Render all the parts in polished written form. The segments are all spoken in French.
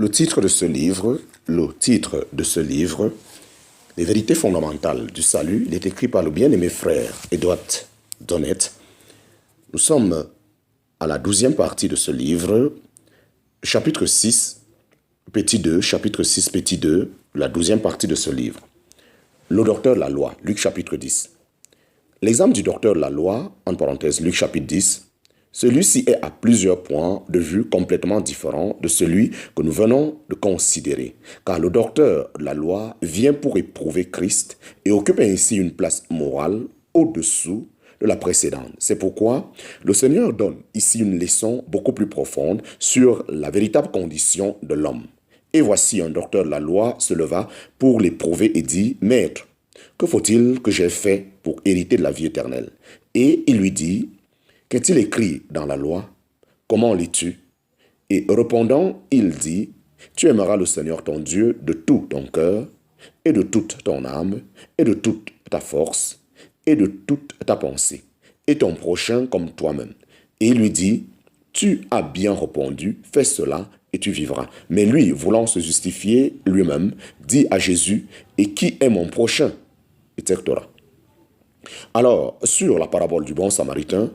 Le titre de ce livre, Les vérités fondamentales du salut, il est écrit par le bien-aimé frère Edward Donnet. Nous sommes à la 12e partie de ce livre, chapitre 6, petit 2, chapitre 6, petit 2, la 12e partie de ce livre. Le docteur de la loi, Luc chapitre 10. L'exemple du docteur de la loi, en parenthèse, Luc chapitre 10, celui-ci est à plusieurs points de vue complètement différent de celui que nous venons de considérer, car le docteur de la loi vient pour éprouver Christ et occupe ainsi une place morale au-dessous de la précédente. C'est pourquoi le Seigneur donne ici une leçon beaucoup plus profonde sur la véritable condition de l'homme. Et voici un docteur de la loi se leva pour l'éprouver et dit « Maître, que faut-il que j'aie fait pour hériter de la vie éternelle ?» Et il lui dit « Qu'est-il écrit dans la loi? Comment lis-tu » Et répondant, il dit « Tu aimeras le Seigneur ton Dieu de tout ton cœur, et de toute ton âme, et de toute ta force, et de toute ta pensée, et ton prochain comme toi-même. » Et il lui dit « Tu as bien répondu, fais cela, et tu vivras. » Mais lui, voulant se justifier lui-même, dit à Jésus « Et qui est mon prochain ?» etc. Alors, sur la parabole du bon samaritain,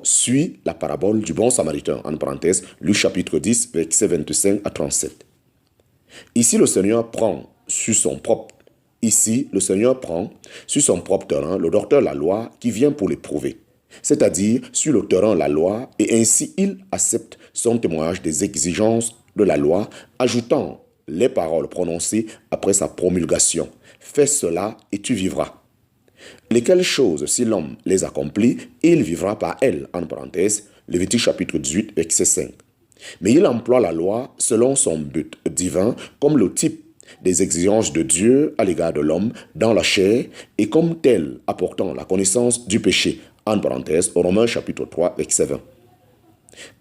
suit la parabole du bon samaritain, en parenthèse, Luc chapitre 10, versets 25 à 37. Ici, le Seigneur prend sur son propre terrain le docteur de la loi qui vient pour l'éprouver, c'est-à-dire sur le terrain de la loi, et ainsi il accepte son témoignage des exigences de la loi, ajoutant les paroles prononcées après sa promulgation. « Fais cela et tu vivras. » Lesquelles choses, si l'homme les accomplit, il vivra par elles, en parenthèse, Lévitique chapitre 18, verset 5. Mais il emploie la loi selon son but divin comme le type des exigences de Dieu à l'égard de l'homme dans la chair et comme tel apportant la connaissance du péché, en parenthèse, Romains chapitre 3, verset 20.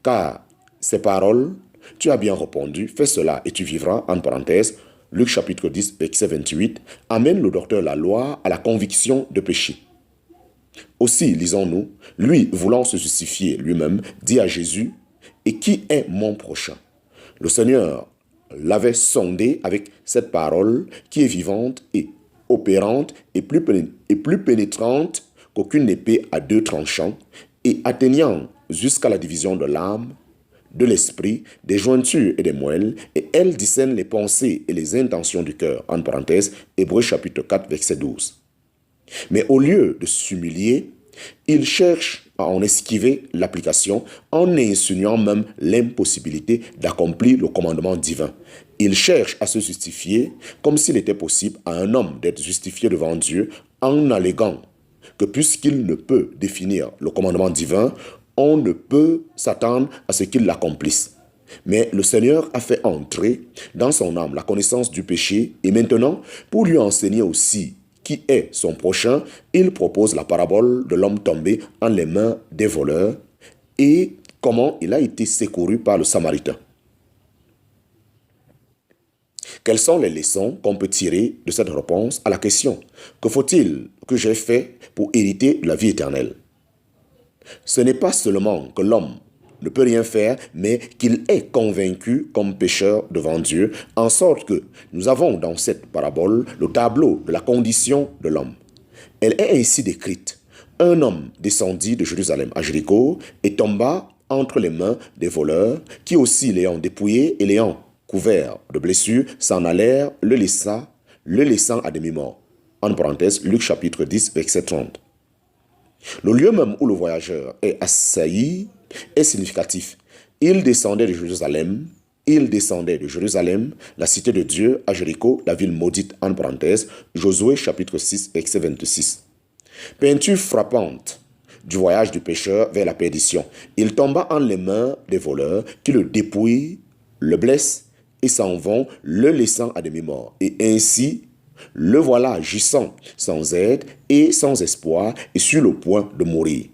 Car ces paroles, tu as bien répondu, fais cela et tu vivras, en parenthèse, Luc chapitre 10, verset 28, amène le docteur de la loi à la conviction de péché. Aussi, lisons-nous, lui, voulant se justifier lui-même, dit à Jésus, « Et qui est mon prochain ?» Le Seigneur l'avait sondé avec cette parole qui est vivante et opérante et plus pénétrante qu'aucune épée à deux tranchants et atteignant jusqu'à la division de l'âme, de l'esprit, des jointures et des moelles, et elle discerne les pensées et les intentions du cœur, en parenthèse, Hébreux chapitre 4, verset 12. Mais au lieu de s'humilier, il cherche à en esquiver l'application en insinuant même l'impossibilité d'accomplir le commandement divin. Il cherche à se justifier comme s'il était possible à un homme d'être justifié devant Dieu en alléguant que puisqu'il ne peut définir le commandement divin, on ne peut s'attendre à ce qu'il l'accomplisse. Mais le Seigneur a fait entrer dans son âme la connaissance du péché et maintenant, pour lui enseigner aussi qui est son prochain, il propose la parabole de l'homme tombé en les mains des voleurs et comment il a été secouru par le Samaritain. Quelles sont les leçons qu'on peut tirer de cette réponse à la question « Que faut-il que j'aie fait pour hériter de la vie éternelle ?» Ce n'est pas seulement que l'homme ne peut rien faire, mais qu'il est convaincu comme pécheur devant Dieu, en sorte que nous avons dans cette parabole le tableau de la condition de l'homme. Elle est ainsi décrite. Un homme descendit de Jérusalem à Jéricho et tomba entre les mains des voleurs, qui aussi l'ayant dépouillé et l'ayant couvert de blessures, s'en allèrent, le laissant à demi-mort. En parenthèse, Luc chapitre 10, verset 30. Le lieu même où le voyageur est assailli est significatif. Il descendait de Jérusalem, la cité de Dieu, à Jéricho, la ville maudite, en parenthèse, Josué chapitre 6, verset 26. Peinture frappante du voyage du pécheur vers la perdition. Il tomba en les mains des voleurs qui le dépouillent, le blessent et s'en vont, le laissant à demi-mort. Et ainsi, le voilà agissant sans aide et sans espoir et sur le point de mourir.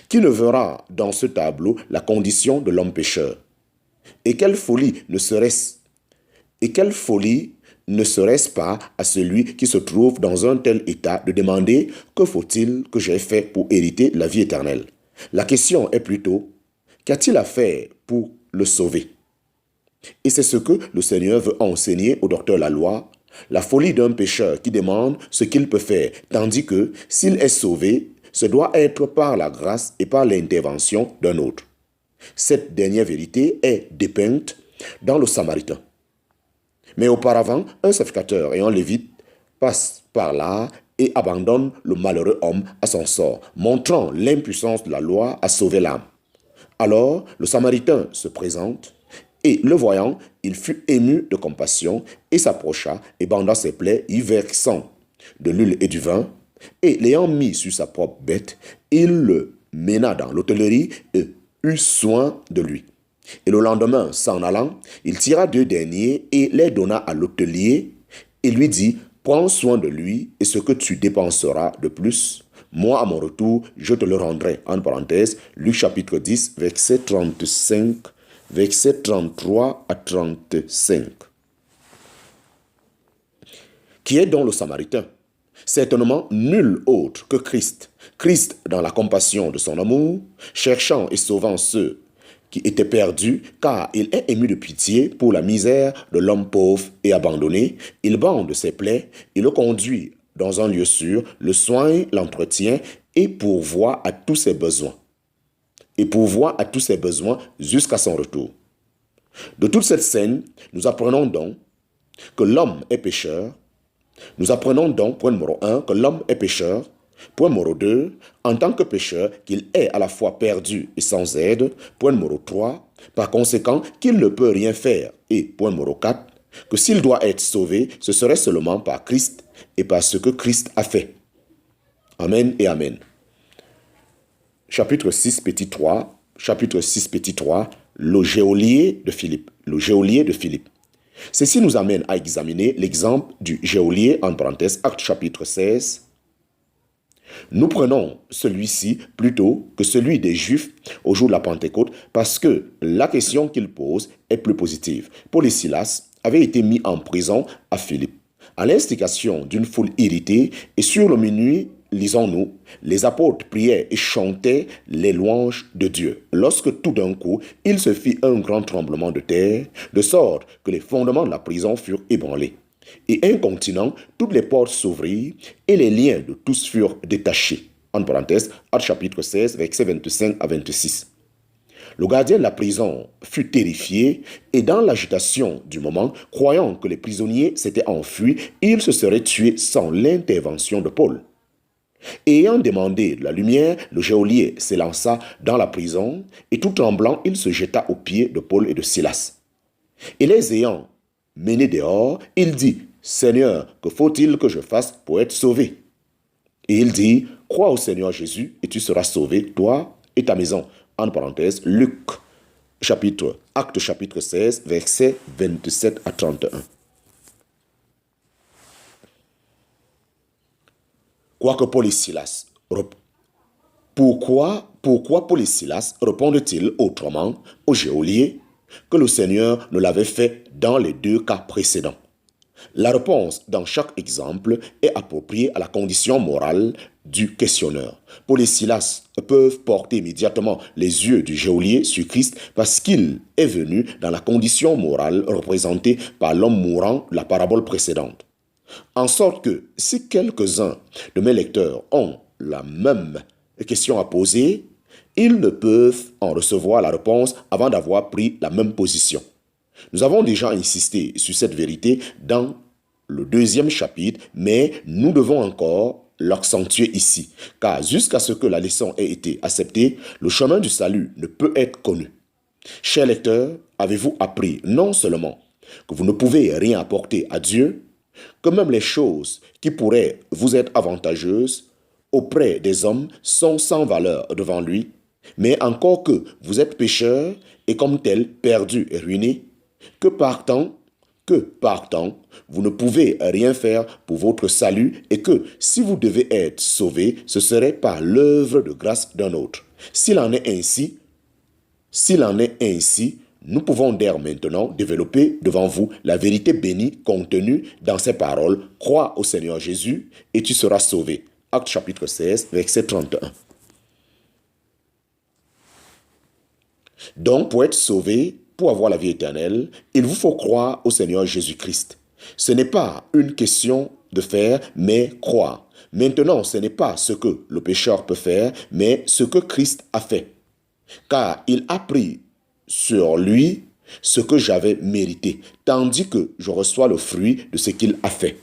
Qui ne verra dans ce tableau la condition de l'homme pécheur? Et quelle folie ne serait-ce pas à celui qui se trouve dans un tel état de demander « Que faut-il que j'aie fait pour hériter la vie éternelle ?» La question est plutôt « Qu'a-t-il à faire pour le sauver ?» Et c'est ce que le Seigneur veut enseigner au docteur Laloy, la folie d'un pécheur qui demande ce qu'il peut faire, tandis que s'il est sauvé, ce doit être par la grâce et par l'intervention d'un autre. Cette dernière vérité est dépeinte dans le Samaritain. Mais auparavant, un sacrificateur et un lévite passent par là et abandonnent le malheureux homme à son sort, montrant l'impuissance de la loi à sauver l'âme. Alors, le Samaritain se présente et, le voyant, il fut ému de compassion et s'approcha et banda ses plaies, y versant de l'huile et du vin, et l'ayant mis sur sa propre bête, il le mena dans l'hôtellerie et eut soin de lui. Et le lendemain, s'en allant, il tira 2 deniers et les donna à l'hôtelier et lui dit, « Prends soin de lui et ce que tu dépenseras de plus, moi à mon retour, je te le rendrai. » En parenthèse, Luc chapitre 10, verset 35, verset 33 à 35. Qui est donc le Samaritain? Certainement nul autre que Christ. Christ, dans la compassion de son amour, cherchant et sauvant ceux qui étaient perdus, car il est ému de pitié pour la misère de l'homme pauvre et abandonné. Il bande ses plaies, il le conduit dans un lieu sûr, le soigne, l'entretient et pourvoit à tous ses besoins. Jusqu'à son retour. De toute cette scène, nous apprenons donc que l'homme est pécheur. Nous apprenons donc, point numéro 1, que l'homme est pécheur. Point numéro 2, en tant que pécheur, qu'il est à la fois perdu et sans aide. Point numéro 3, par conséquent, qu'il ne peut rien faire. Et point numéro 4, que s'il doit être sauvé, ce serait seulement par Christ et par ce que Christ a fait. Amen et amen. Chapitre 6, petit 3, le geôlier de Philippe. Ceci nous amène à examiner l'exemple du geôlier, en parenthèse, Actes chapitre 16. Nous prenons celui-ci plutôt que celui des Juifs au jour de la Pentecôte parce que la question qu'il pose est plus positive. Paul et Silas avaient été mis en prison à Philippe. À l'instigation d'une foule irritée et sur le minuit, lisons-nous, les apôtres priaient et chantaient les louanges de Dieu. Lorsque tout d'un coup, il se fit un grand tremblement de terre, de sorte que les fondements de la prison furent ébranlés. Et incontinent, toutes les portes s'ouvrirent et les liens de tous furent détachés. En parenthèse, Actes chapitre 16, versets 25 à 26. Le gardien de la prison fut terrifié et dans l'agitation du moment, croyant que les prisonniers s'étaient enfuis, il se serait tué sans l'intervention de Paul. Ayant demandé de la lumière, le geôlier s'élança dans la prison et tout tremblant, il se jeta aux pieds de Paul et de Silas. Et les ayant menés dehors, il dit, « Seigneur, que faut-il que je fasse pour être sauvé ?» Et il dit, « Crois au Seigneur Jésus et tu seras sauvé, toi et ta maison. » En parenthèse, Actes chapitre 16, versets 27 à 31. Quoique Paul et Silas, pourquoi Paul et Silas répondent-ils autrement au geôlier que le Seigneur ne l'avait fait dans les 2 cas précédents? La réponse dans chaque exemple est appropriée à la condition morale du questionneur. Paul et Silas peuvent porter immédiatement les yeux du geôlier sur Christ parce qu'il est venu dans la condition morale représentée par l'homme mourant de la parabole précédente. En sorte que si quelques-uns de mes lecteurs ont la même question à poser, ils ne peuvent en recevoir la réponse avant d'avoir pris la même position. Nous avons déjà insisté sur cette vérité dans le 2e chapitre, mais nous devons encore l'accentuer ici, car jusqu'à ce que la leçon ait été acceptée, le chemin du salut ne peut être connu. Chers lecteurs, avez-vous appris non seulement que vous ne pouvez rien apporter à Dieu, que même les choses qui pourraient vous être avantageuses auprès des hommes sont sans valeur devant lui, mais encore que vous êtes pécheurs et comme tels perdus et ruinés, que partant, vous ne pouvez rien faire pour votre salut et que si vous devez être sauvé, ce serait par l'œuvre de grâce d'un autre. S'il en est ainsi, nous pouvons dès maintenant développer devant vous la vérité bénie contenue dans ces paroles. Crois au Seigneur Jésus et tu seras sauvé. Actes chapitre 16, verset 31. Donc, pour être sauvé, pour avoir la vie éternelle, il vous faut croire au Seigneur Jésus-Christ. Ce n'est pas une question de faire, mais croire. Maintenant, ce n'est pas ce que le pécheur peut faire, mais ce que Christ a fait. Car il a pris sur lui ce que j'avais mérité, tandis que je reçois le fruit de ce qu'il a fait.